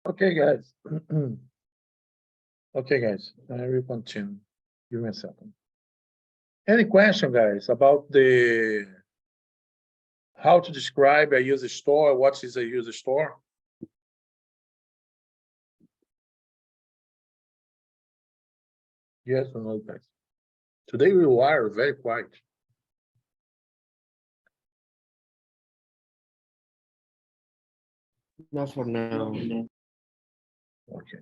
Okay, guys. Okay, guys, I will continue. Give me a second. Any question, guys, about the how to describe a user store? What is a user store? Yes or no, guys? Today we are very quiet. Not for now. Okay.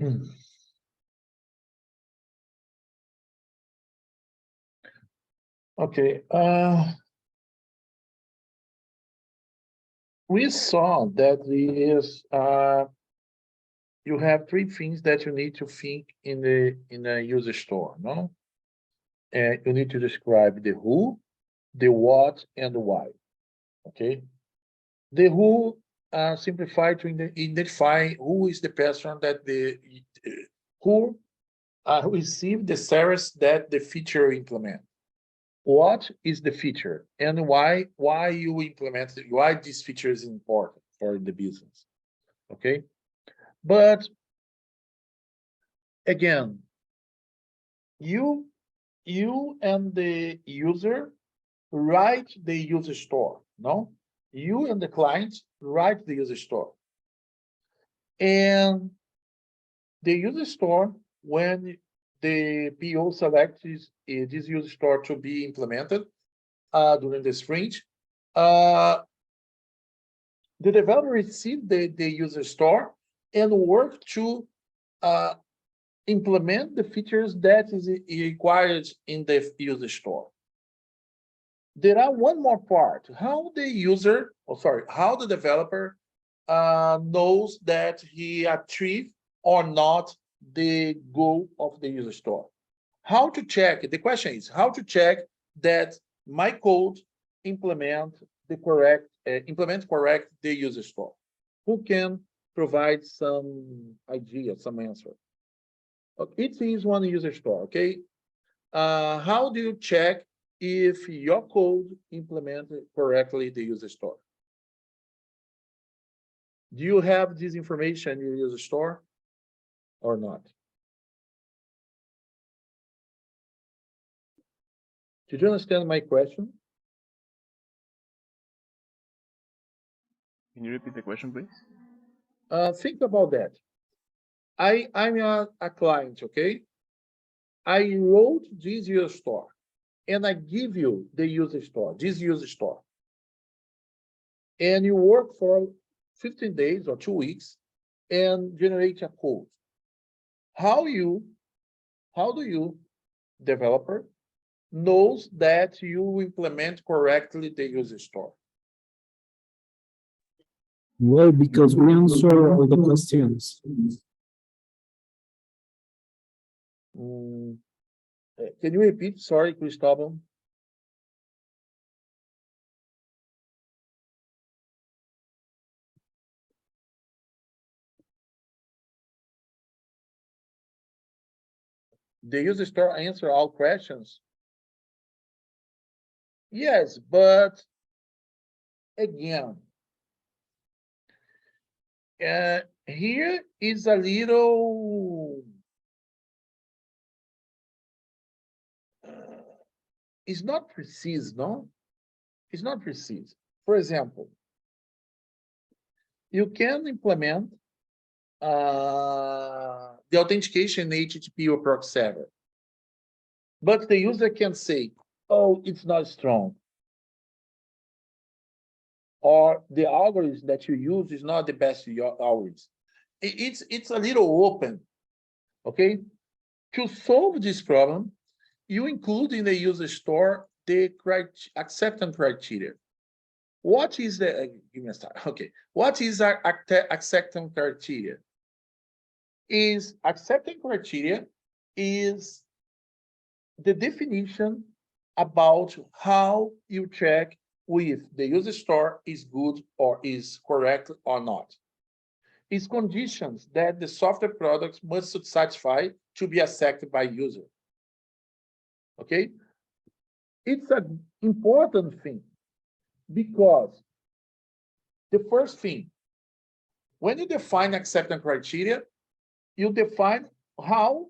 Hmm. Okay. We saw that is you have three things that you need to think in a user store, no? And you need to describe the who, the what, and the why. Okay. The who simplify to identify who is the person that the who receive the service that the feature implement. What is the feature and why you implement it, why this feature is important for the business. Okay, but again, you and the user write the user store. No, you and the client write the user store, and the user store, when the PO selects this user store to be implemented during the sprint, uh, the developer receives the user store and work to uh, implement the features that is required in the user store. There are one more part, how the user, how the developer knows that he achieved or not the goal of the user store. How to check, the question is how to check that my code implement correct the user store. Who can provide some idea, some answer? Okay, it is one user store, okay? How do you check if your code implemented correctly the user store? Do you have this information in your user store or not? Did you understand my question? Can you repeat the question, please? Think about that. I'm a client, okay? I wrote this user store and I give you the user store, this user store. And you work for 15 days or 2 weeks and generate a code. How do you, developer, knows that you implement correctly the user store? Well, because we answer all the questions. Can you repeat? Sorry, Cristóbal. The user store answer all questions? Yes, but again, here is a little it's not precise, no? It's not precise. For example, you can implement the authentication in HTTP or proxy server, but the user can say, "Oh, it's not strong," or the algorithm that you use is not the best algorithm. It's a little open, okay? To solve this problem, you include in the user store the acceptance criteria. What is the, give me a start, okay. What is our acceptance criteria? Acceptance criteria is the definition about how you check if the user store is good or is correct or not. It's conditions that the software products must satisfy to be accepted by user. Okay? It's an important thing because The first thing, when you define acceptance criteria, you define how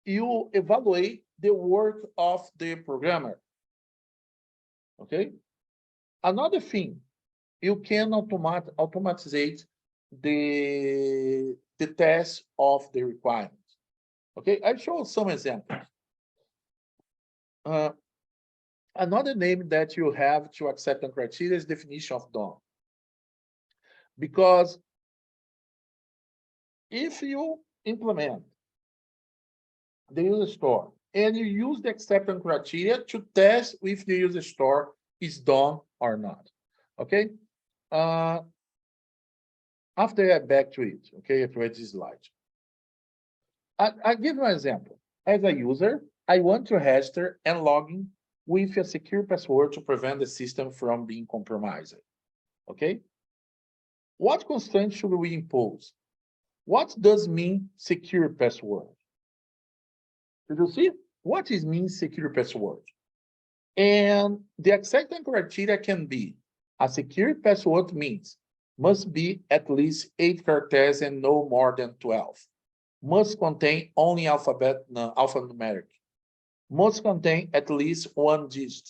you evaluate the work of the programmer. Okay. Another thing, you can automatize the test of the requirements. Okay, I show some examples. Another name that you have to acceptance criteria is definition of done. Because if you implement the user store and you use the acceptance criteria to test if the user store is done or not. Okay. After I back to it, okay, after this slide. I give you an example. As a user, I want to register and log in with a secure password to prevent the system from being compromised. Okay. What constraints should we impose? What does mean secure password? Did you see? What is mean secure password? And the acceptance criteria can be a secure password means must be at least 8 characters and no more than 12. Must contain only alphanumeric. Must contain at least 1 digit.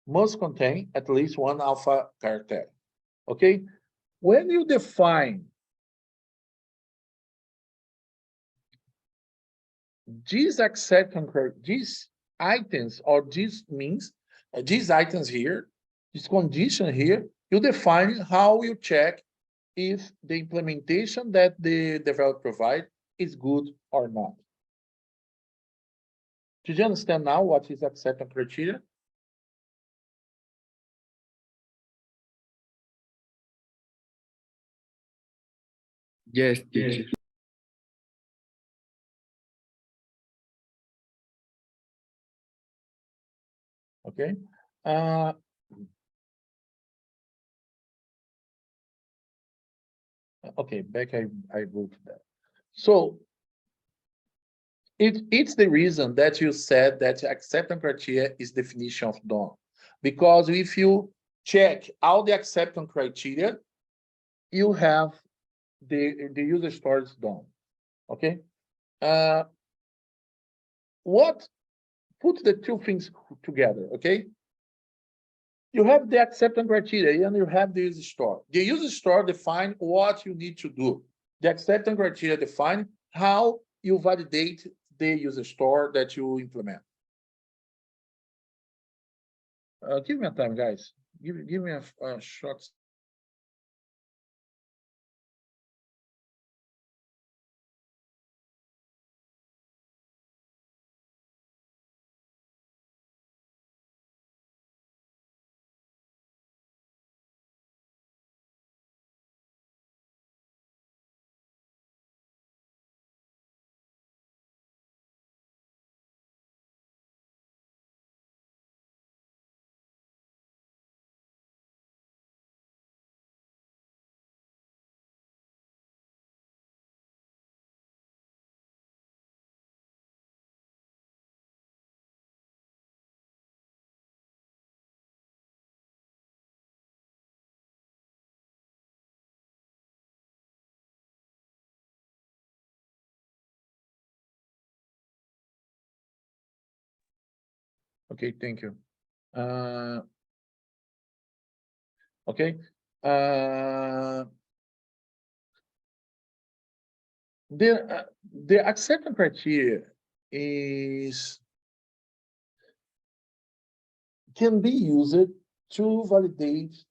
Must contain at least 1 alpha character. Okay? When you define these acceptance criteria, these items or these means, these items here, this condition here, you define how you check if the implementation that the developer provide is good or not. Did you understand now what is acceptance criteria? Yes, teacher. Okay. Okay, back I wrote that. So it's the reason that you said that acceptance criteria is definition of done. Because if you check all the acceptance criteria, you have the user store is done. Okay. What put the two things together? Okay. You have the acceptance criteria and you have the user store. The user store define what you need to do. The acceptance criteria define how you validate the user store that you implement. Give me a time, guys. Give me a short. Okay, thank you. Okay. The acceptance criteria can be used to validate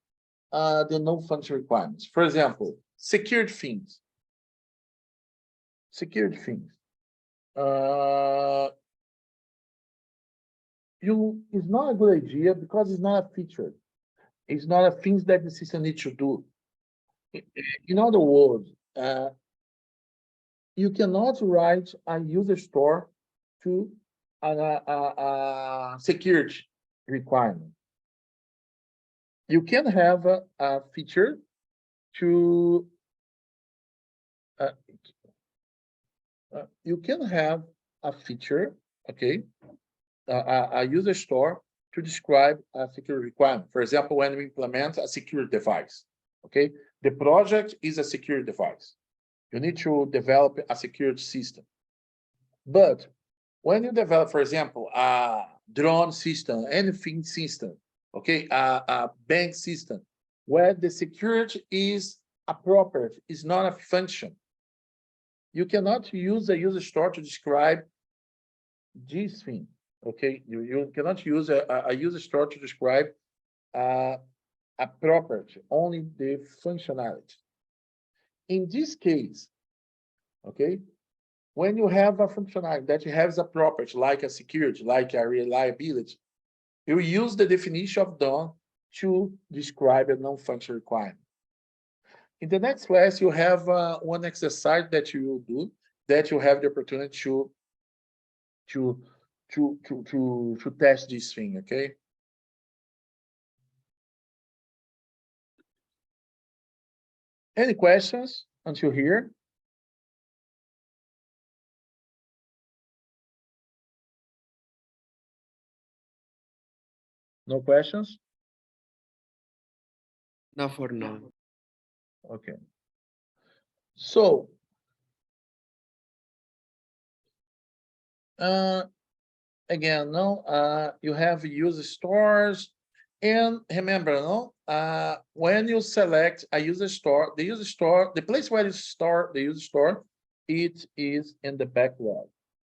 the non-function requirements. For example, secured things. Secured things. It's not a good idea because it's not a feature. It's not a thing that the system needs to do. In other words, you cannot write a user store to a security requirement. You can have a feature to you can have a feature, okay, a user store to describe a security requirement. For example, when we implement a secure device, okay, The project is a secure device. You need to develop a security system. But when you develop, for example, a drone system, anything system, okay, a bank system, where the security is a property, is not a function, you cannot use a user store to describe this thing, okay? You cannot use a user store to describe a property, only the functionality. In this case, okay, when you have a functionality that has a property like a security, like a reliability, you use the definition of done to describe a non-functional requirement. In the next class, you have one exercise that you will do, that you have the opportunity to test this thing, okay? Any questions until here? No questions? Not for now. Okay. So, again, no, you have user stores, and remember, no, when you select a user store, the place where you store the user store, it is in the backlog,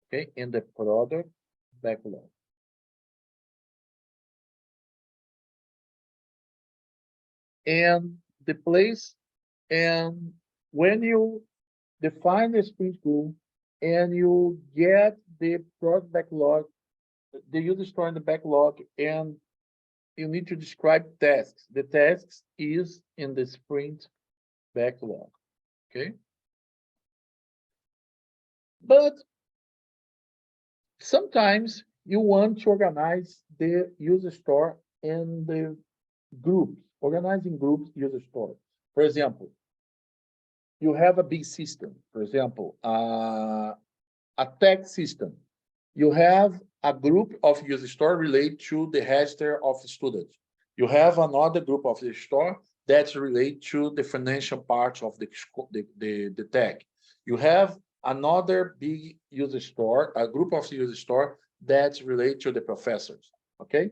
okay, in the product backlog. And the place, and when you define the sprint goal and you get the product backlog, the user store in the backlog, and you need to describe tasks. The tasks is in the sprint backlog, okay? But sometimes you want to organize the user store in the groups, organizing groups user store. For example, you have a big system, for example, a tech system. You have a group of user store related to the register of students. You have another group of the store that's related to the financial part of the tech. You have another big user store, a group of user store that's related to the professors, okay?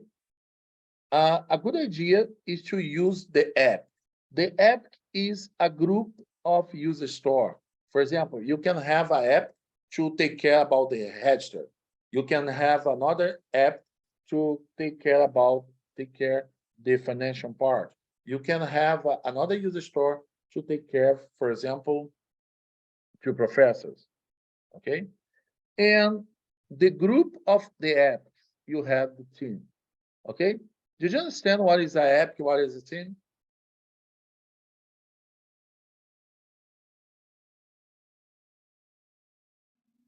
A good idea is to use the app. The app is a group of user store. For example, you can have an app to take care about the register. You can have another app to take care the financial part. You can have another user store to take care, for example, to professors, okay? And the group of the apps, you have the team, okay? Did you understand what is an app, what is a team?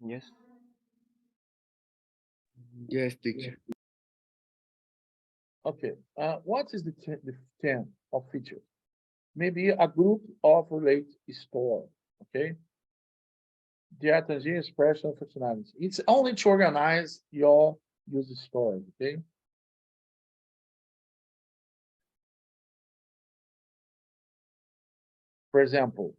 Yes. Yes, teacher. Okay, what is the 10 of features? Maybe a group of related store, okay? The attention expression functionality. It's only to organize your user story, okay? For example,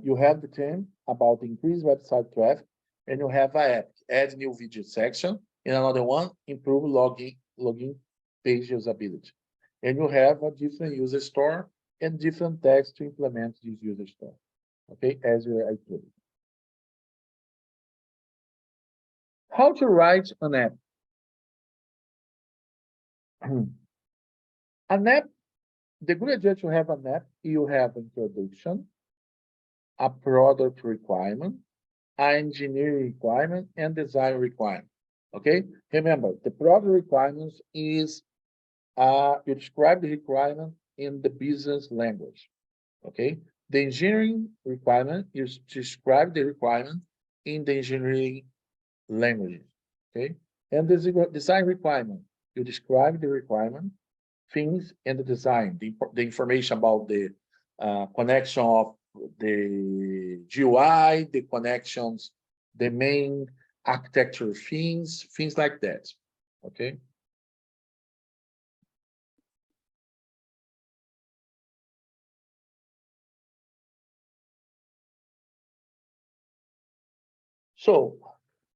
you have the theme about increased website traffic, and you have an app, add new video section, and another one, improve login page usability. And you have a different user store and different text to implement this user store, okay, as I told you. How to write an app? An app, the good idea to have an app, you have introduction, a product requirement, an engineering requirement, and design requirement. Okay, remember the product requirements is you describe the requirement in the business language. Okay, the engineering requirement is describe the requirement in the engineering language. Okay, and the design requirement, you describe the requirement, things, and the design, the information about the connection of the GUI, the connections, the main architecture things like that. Okay. So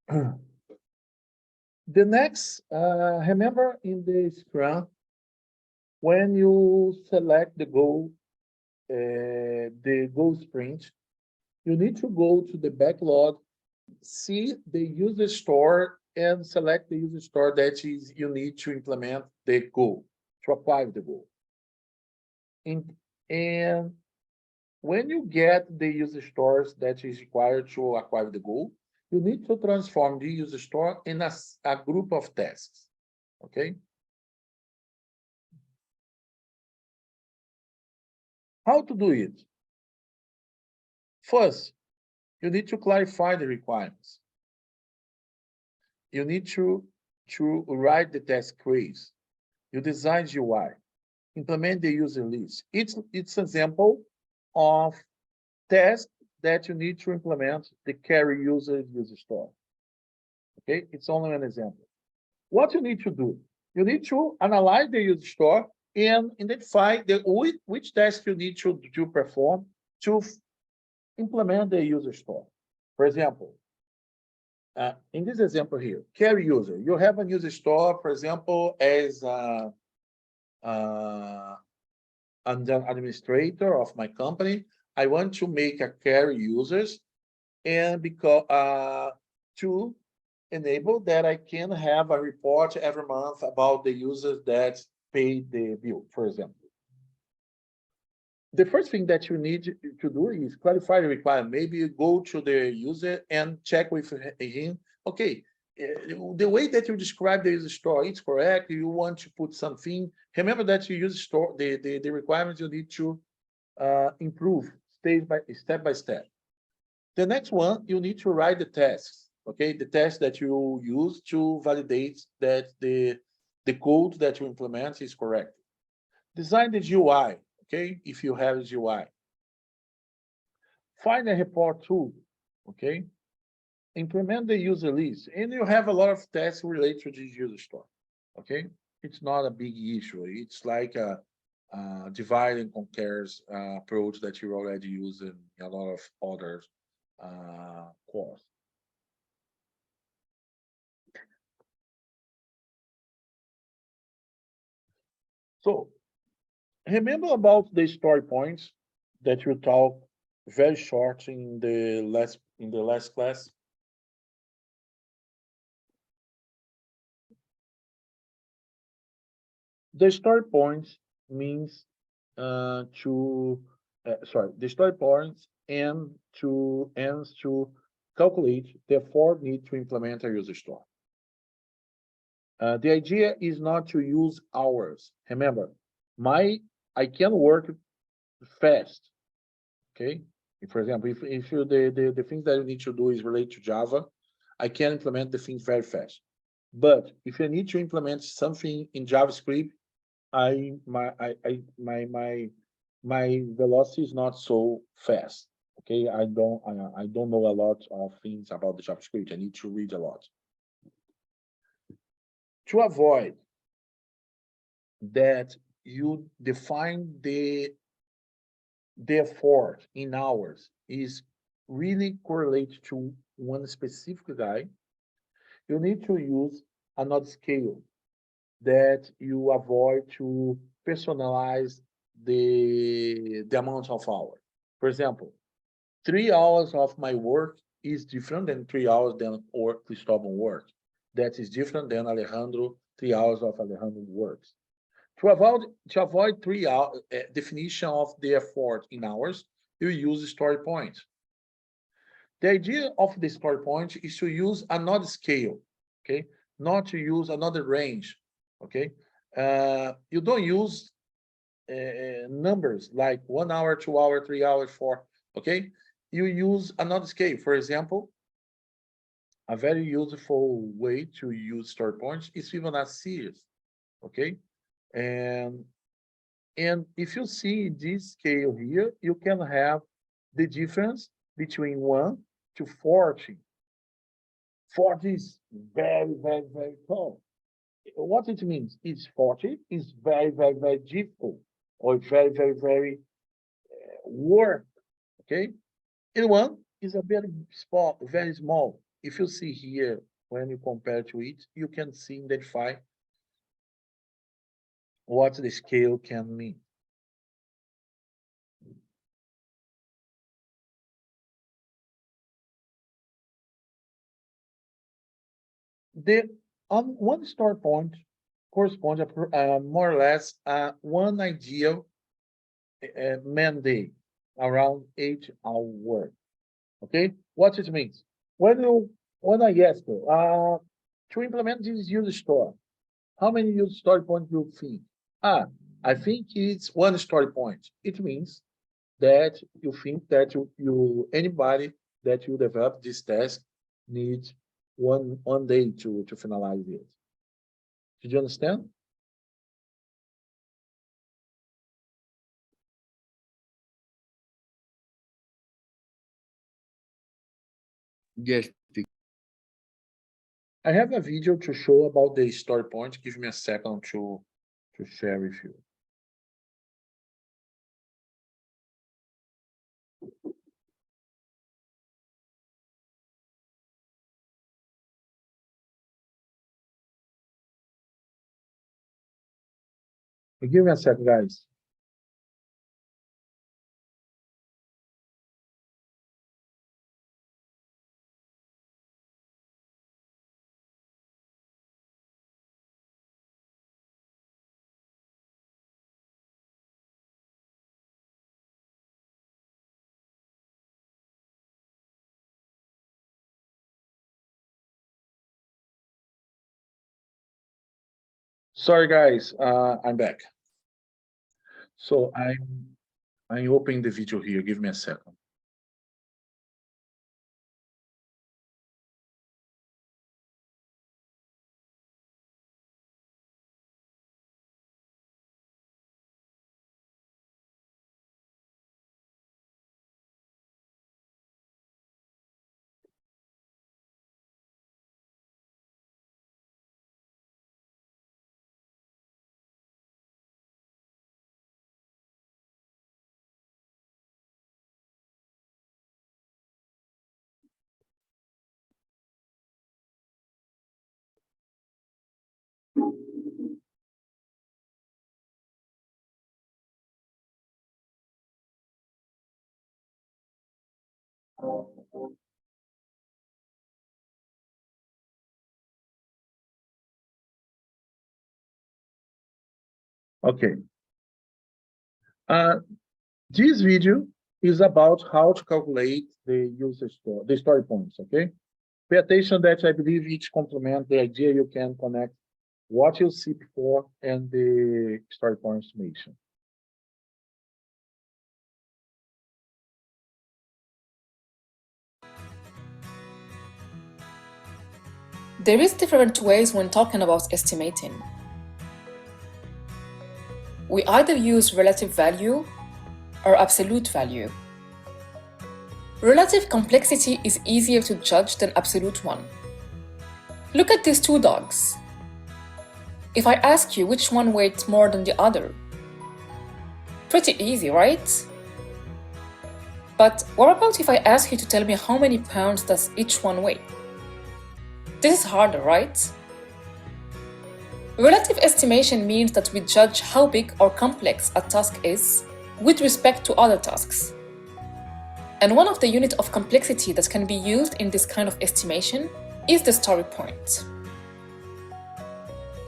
the next, remember in the Scrum, when you select the goal sprint, you need to go to the backlog, see the user store, and select the user store that is you need to implement the goal, to acquire the goal. And when you get the user stores that is required to acquire the goal, you need to transform the user store in a group of tasks, okay? How to do it? First, you need to clarify the requirements. You need to write the test case. You design UI, implement the user list. It's an example of task that you need to implement the carry user store. Okay, it's only an example. What you need to do, you need to analyze the user store and identify which task you need to perform to implement the user store. For example, in this example here, carry user, you have a user store, for example, as an administrator of my company. I want to make a carry users, and because to enable that I can have a report every month about the users that paid the bill, for example. The first thing that you need to do is clarify the requirement. Maybe you go to the user and check with him, okay, the way that you describe the user store, it's correct. You want to put something. Remember that you use store the requirements you need to improve step by step. The next one, you need to write the tests, okay? The test that you use to validate that the code that you implement is correct. Design the GUI, okay? If you have a GUI. Find a report tool, okay? Implement the user list, and you have a lot of tests related to this user store, okay? It's not a big issue. It's like a divide and conquers approach that you already use in a lot of other course. So remember about the story points that you talked very short in the last class. The story points means the story points ends to calculate the effort need to implement a user store. The idea is not to use hours. Remember, I can work fast. Okay. For example, if the things that you need to do is related to Java, I can implement the things very fast. But if you need to implement something in JavaScript, my velocity is not so fast. Okay, I don't know a lot of things about the JavaScript. I need to read a lot. To avoid that, you define the effort in hours is really correlated to one specific guy. You need to use another scale that you avoid to personalize the amount of hours. For example, 3 hours of my work is different than 3 hours than Cristóbal work. That is different than Alejandro, 3 hours of Alejandro works. To avoid 3 hour definition of the effort in hours, you use story points. The idea of the story point is to use another scale, okay? Not to use another range, okay? You don't use numbers like 1 hour, 2 hour, 3 hours, 4, okay? You use another scale. For example, a very useful way to use story points is Fibonacci series, okay? And if you see this scale here, you can have the difference between 1 to 40. 40 is very, very, very tall. What it means is 40 is very, very, very difficult, or very, very, very work, okay? And 1 is a very small, if you see here, when you compare to it, you can see, identify what the scale can mean. The on one start point corresponds more or less one ideal man day, around 8-hour work. Okay, what it means? When I ask you to implement this user store, how many user story points do you think? I think it's one story point. It means that you think that anybody that you develop this task needs one day to finalize it. Did you understand? Yes, teacher. I have a video to show about the story point. Give me a second to share with you. Give me a sec, guys. Sorry, guys. I'm back. So I'm opening the video here. Give me a second. Okay. This video is about how to calculate the the story points. Okay. Pay attention that I believe each complement the idea you can connect what you see before and the story point estimation. There is different ways when talking about estimating. We either use relative value or absolute value. Relative complexity is easier to judge than absolute one. Look at these two dogs. If I ask you which one weighs more than the other, pretty easy, right? But what about if I ask you to tell me how many pounds does each one weigh? This is harder, right? Relative estimation means that we judge how big or complex a task is with respect to other tasks. And one of the units of complexity that can be used in this kind of estimation is the story point.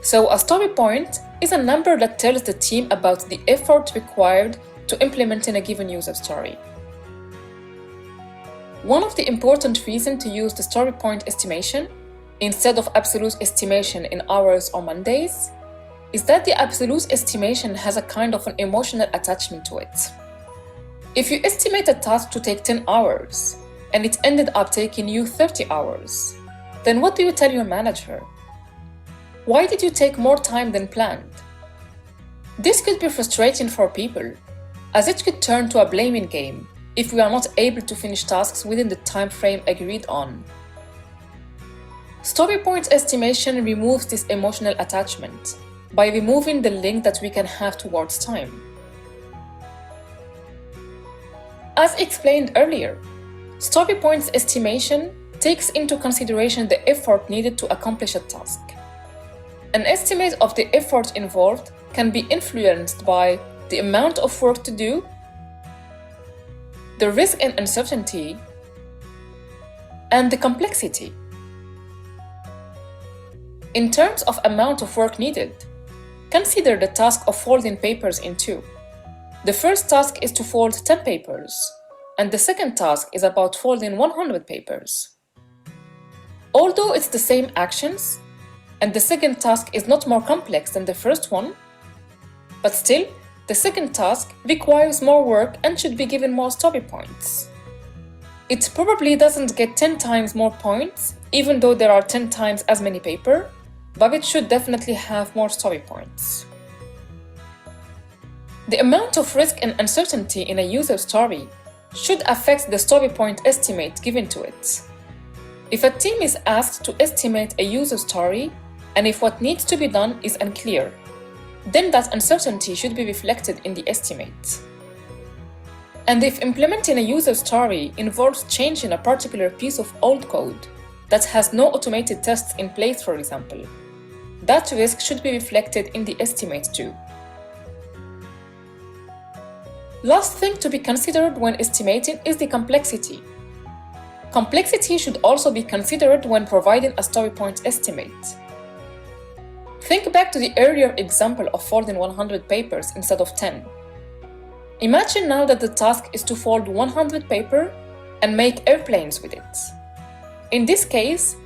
So a story point is a number that tells the team about the effort required to implement a given user story. One of the important reasons to use the story point estimation instead of absolute estimation in hours or Mondays is that the absolute estimation has a kind of an emotional attachment to it. If you estimate a task to take 10 hours and it ended up taking you 30 hours, then what do you tell your manager? Why did you take more time than planned? This could be frustrating for people, as it could turn to a blaming game if we are not able to finish tasks within the time frame agreed on. Story point estimation removes this emotional attachment by removing the link that we can have towards time. As explained earlier, story points estimation takes into consideration the effort needed to accomplish a task. An estimate of the effort involved can be influenced by the amount of work to do, the risk and uncertainty, and the complexity. In terms of amount of work needed, consider the task of folding papers in two. The first task is to fold 10 papers, and the second task is about folding 100 papers. Although it's the same actions, and the second task is not more complex than the first one, but still, the second task requires more work and should be given more story points. It probably doesn't get 10 times more points, even though there are 10 times as many paper, but it should definitely have more story points. The amount of risk and uncertainty in a user story should affect the story point estimate given to it. If a team is asked to estimate a user story, and if what needs to be done is unclear, then that uncertainty should be reflected in the estimate. And if implementing a user story involves changing a particular piece of old code that has no automated tests in place, for example, that risk should be reflected in the estimate too. Last thing to be considered when estimating is the complexity. Complexity should also be considered when providing a story point estimate. Think back to the earlier example of folding 100 papers instead of 10. Imagine now that the task is to fold 100 paper and make airplanes with it. In this case,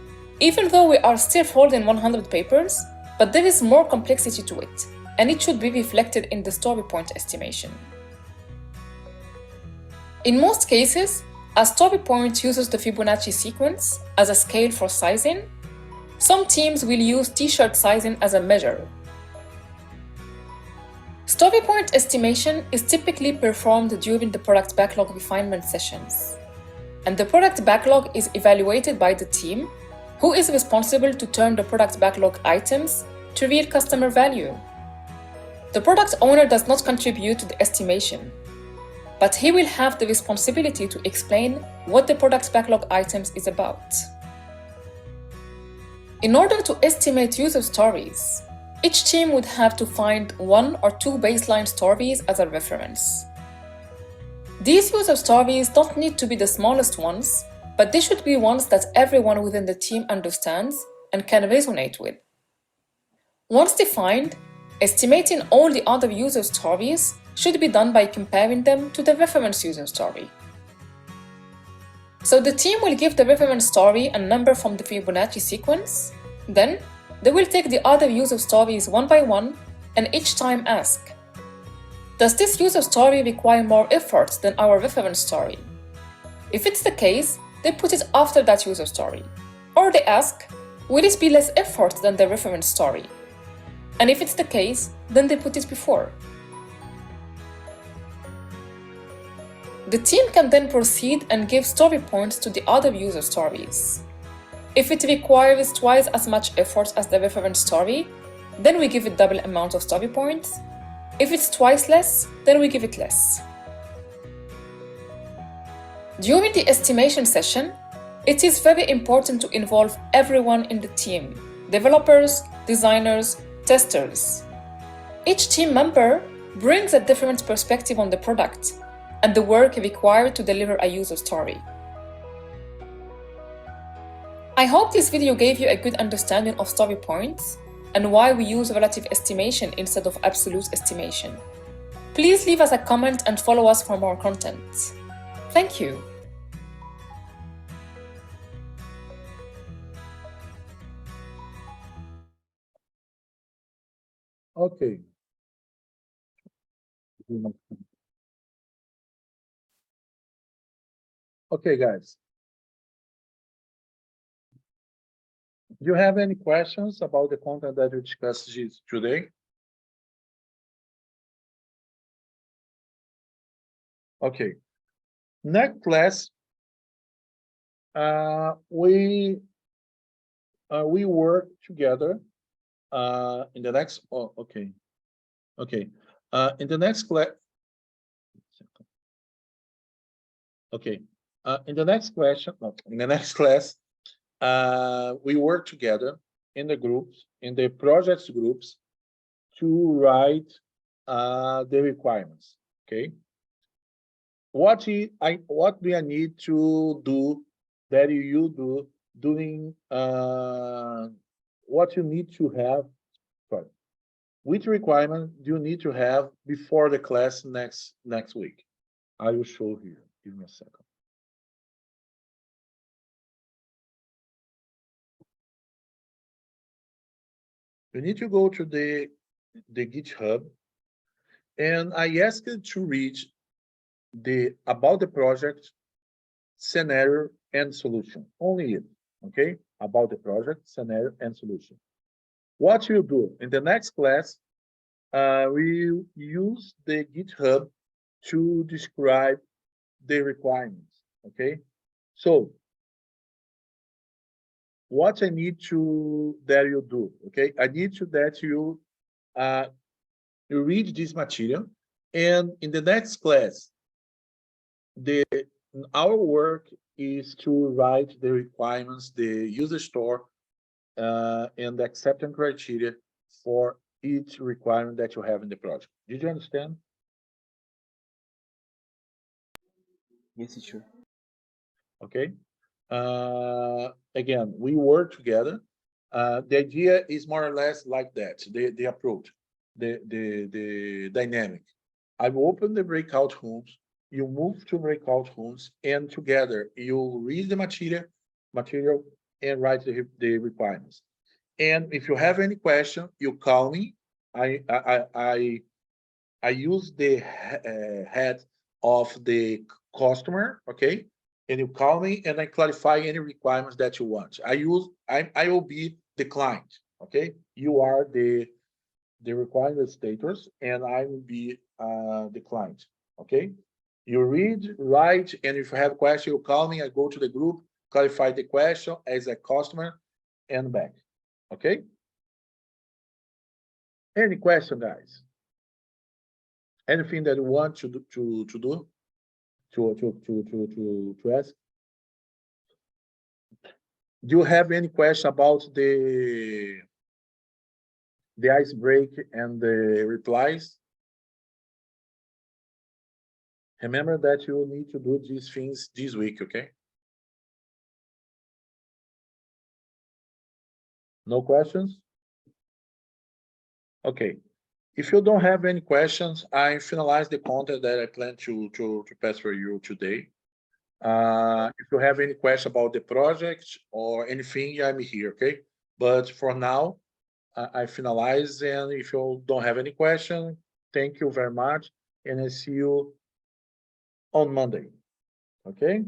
even though we are still folding 100 papers, but there is more complexity to it, and it should be reflected in the story point estimation. In most cases, a story point uses the Fibonacci sequence as a scale for sizing. Some teams will use t-shirt sizing as a measure. Story point estimation is typically performed during the product backlog refinement sessions, and the product backlog is evaluated by the team, who is responsible to turn the product backlog items to real customer value. The product owner does not contribute to the estimation, but he will have the responsibility to explain what the product backlog items is about. In order to estimate user stories, each team would have to find 1 or 2 baseline stories as a reference. These user stories don't need to be the smallest ones, but they should be ones that everyone within the team understands and can resonate with. Once defined, estimating all the other user stories should be done by comparing them to the reference user story. So the team will give the reference story a number from the Fibonacci sequence. Then, they will take the other user stories one by one and each time ask, does this user story require more effort than our reference story? If it's the case, they put it after that user story. Or they ask, will it be less effort than the reference story? And if it's the case, then they put it before. The team can then proceed and give story points to the other user stories. If it requires twice as much effort as the reference story, then we give it double amount of story points. If it's twice less, then we give it less. During the estimation session, it is very important to involve everyone in the team: developers, designers, testers. Each team member brings a different perspective on the product and the work required to deliver a user story. I hope this video gave you a good understanding of story points and why we use relative estimation instead of absolute estimation. Please leave us a comment and follow us for more content. Thank you. Okay. Okay, guys. Do you have any questions about the content that we discussed today? Okay. Next class, we work together in the next. Oh, okay. Okay. In the next class. Okay. In the next question, no, in the next class, we work together in the groups, in the projects groups, to write the requirements. Okay. What do I need to do that you do doing what you need to have? Sorry. Which requirement do you need to have before the class next week? I will show here. Give me a second. You need to go to the GitHub, and I asked you to read about the project, scenario, and solution. Only it, okay? About the project, scenario, and solution. What you do in the next class, we use the GitHub to describe the requirements, okay? So what I need to that you do, okay? I need to that you read this material, and in the next class, our work is to write the requirements, the user store, and the acceptance criteria for each requirement that you have in the project. Did you understand? Yes, teacher. Okay. Again, we work together. The idea is more or less like that. The approach, the dynamic. I will open the breakout rooms. You move to breakout rooms, and together you read the material, and write the requirements. And if you have any question, you call me. I use the head of the customer, okay? And you call me, and I clarify any requirements that you want. I will be the client, okay? You are the requirement status, and I will be the client, okay? You read, write, and if you have a question, you call me. I go to the group, clarify the question as a customer, and back, okay? Any question, guys? Anything that you want to do? To ask? Do you have any question about the ice break and the replies? Remember that you need to do these things this week, okay? No questions? Okay. If you don't have any questions, I finalize the content that I plan to pass for you today. If you have any question about the project or anything, I'm here, okay? But for now, I finalize, and if you don't have any question, thank you very much, and I see you on Monday, okay?